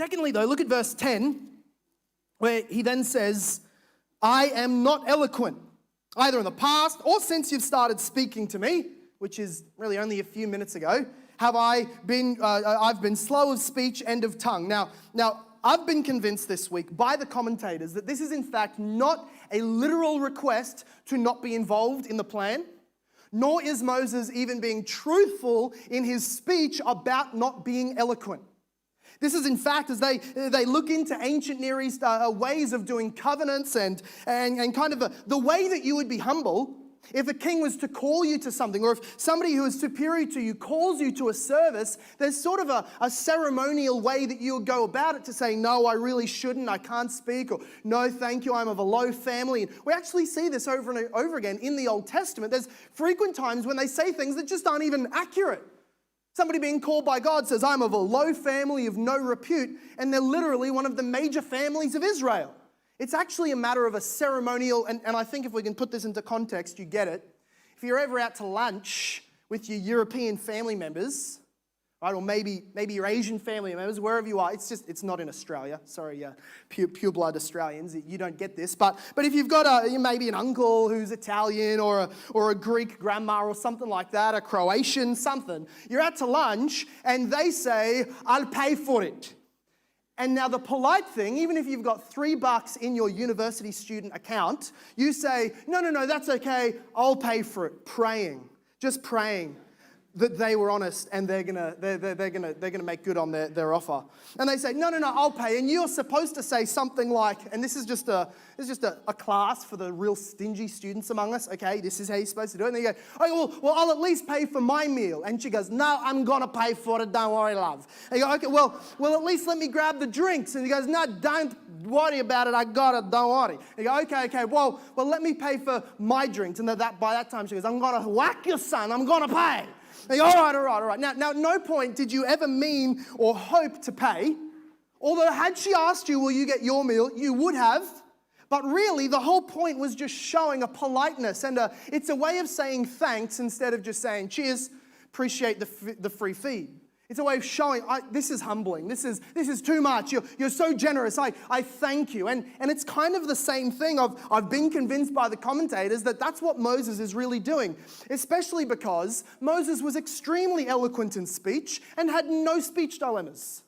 Secondly, though, look at verse 10, where he then says, I am not eloquent, either in the past or since you've started speaking to me, which is really only a few minutes ago, I've been slow of speech and of tongue. Now, I've been convinced this week by the commentators that this is in fact not a literal request to not be involved in the plan, nor is Moses even being truthful in his speech about not being eloquent. This is, in fact, as they look into ancient Near East ways of doing covenants and kind of the way that you would be humble. If a king was to call you to something, or if somebody who is superior to you calls you to a service, there's sort of a ceremonial way that you would go about it to say, no, I really shouldn't, I can't speak, or no, thank you, I'm of a low family. And we actually see this over and over again in the Old Testament. There's frequent times when they say things that just aren't even accurate. Somebody being called by God says, I'm of a low family of no repute, and they're literally one of the major families of Israel. It's actually a matter of a ceremonial, and I think if we can put this into context, you get it. If you're ever out to lunch with your European family members, right, or maybe your Asian family members, wherever you are, it's not in Australia. Sorry, pure blood Australians, you don't get this. But if you've got maybe an uncle who's Italian or a Greek grandma or something like that, a Croatian, something, you're out to lunch and they say, I'll pay for it. And now the polite thing, even if you've got $3 in your university student account, you say, no, that's okay, I'll pay for it. Just praying that they were honest and they're gonna make good on their offer. And they say, no, I'll pay. And you're supposed to say something like, and this is just a class for the real stingy students among us. Okay, this is how you're supposed to do it. And they go, oh, well, I'll at least pay for my meal. And she goes, no, I'm gonna pay for it. Don't worry, love. And you go, okay, well, at least let me grab the drinks. And he goes, no, don't worry about it. I got it. Don't worry. And you go, okay. Well, let me pay for my drinks. And by that time, she goes, I'm gonna whack your son. I'm gonna pay. All right. Now, at no point did you ever mean or hope to pay. Although had she asked you, will you get your meal, you would have. But really, the whole point was just showing a politeness. And it's a way of saying thanks instead of just saying, cheers, appreciate the free feed. It's a way of showing, this is humbling. This is too much. You're so generous. I thank you. And it's kind of the same thing. I've been convinced by the commentators that that's what Moses is really doing, especially because Moses was extremely eloquent in speech and had no speech dilemmas.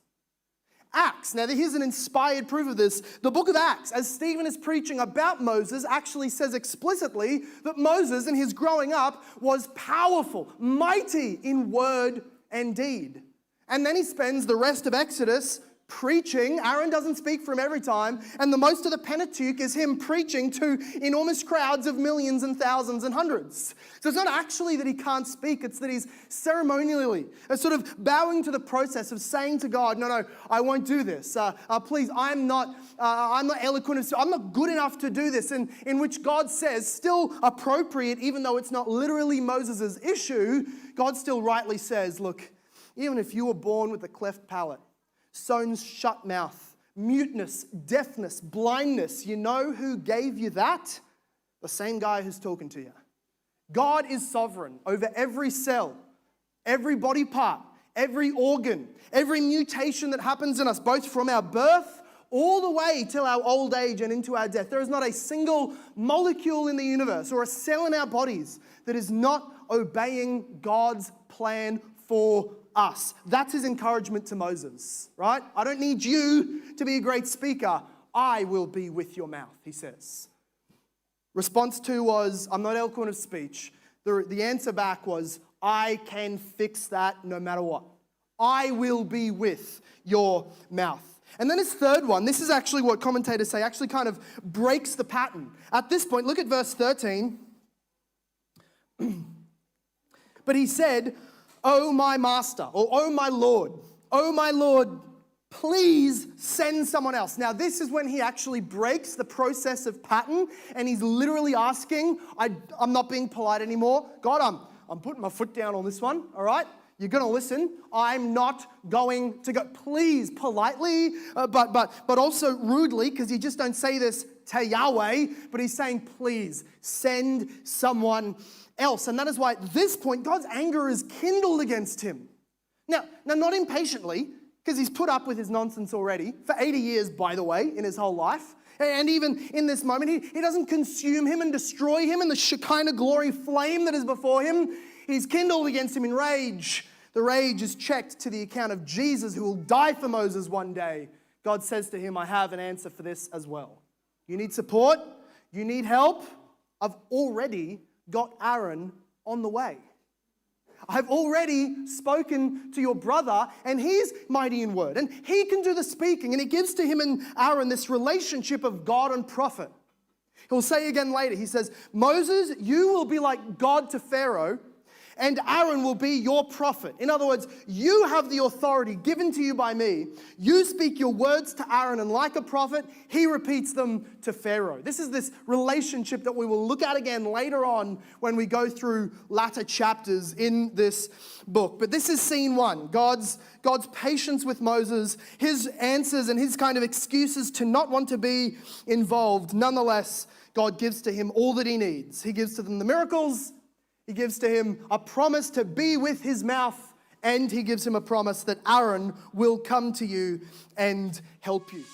Acts. Now, here's an inspired proof of this. The book of Acts, as Stephen is preaching about Moses, actually says explicitly that Moses, in his growing up, was powerful, mighty in word and deed. And then he spends the rest of Exodus preaching. Aaron doesn't speak for him every time. And the most of the Pentateuch is him preaching to enormous crowds of millions and thousands and hundreds. So it's not actually that he can't speak. It's that he's ceremonially sort of bowing to the process of saying to God, no, I won't do this. Please, I'm not eloquent. I'm not good enough to do this. And in which God says, still appropriate, even though it's not literally Moses' issue, God still rightly says, look, even if you were born with a cleft palate, sewn shut mouth, muteness, deafness, blindness, you know who gave you that? The same guy who's talking to you. God is sovereign over every cell, every body part, every organ, every mutation that happens in us, both from our birth all the way till our old age and into our death. There is not a single molecule in the universe or a cell in our bodies that is not obeying God's plan for us. That's his encouragement to Moses, right? I don't need you to be a great speaker. I will be with your mouth, he says. Response 2 was, I'm not eloquent of speech. The answer back was, I can fix that no matter what. I will be with your mouth. And then his third one, this is actually what commentators say, actually kind of breaks the pattern. At this point, look at verse 13. But he said, "Oh, my master," or "Oh, my Lord, please send someone else." Now, this is when he actually breaks the process of pattern, and he's literally asking, I'm not being polite anymore. God, I'm putting my foot down on this one, all right? You're going to listen. I'm not going to go. Please, politely, but also rudely, because you just don't say this to Yahweh, but he's saying, please, send someone else. And that is why at this point, God's anger is kindled against him. Now not impatiently, because he's put up with his nonsense already, for 80 years, by the way, in his whole life. And even in this moment, he doesn't consume him and destroy him in the Shekinah glory flame that is before him. He's kindled against him in rage. The rage is checked to the account of Jesus, who will die for Moses one day. God says to him, I have an answer for this as well. You need support? You need help? I've already got Aaron on the way. I've already spoken to your brother, and he's mighty in word, and he can do the speaking, and he gives to him and Aaron this relationship of God and prophet. He'll say again later, he says, Moses, you will be like God to Pharaoh, and Aaron will be your prophet. In other words, you have the authority given to you by me. You speak your words to Aaron, and like a prophet, he repeats them to Pharaoh. This is this relationship that we will look at again later on when we go through latter chapters in this book. But this is scene one, God's patience with Moses, his answers and his kind of excuses to not want to be involved. Nonetheless, God gives to him all that he needs. He gives to them the miracles. He gives to him a promise to be with his mouth, and he gives him a promise that Aaron will come to you and help you.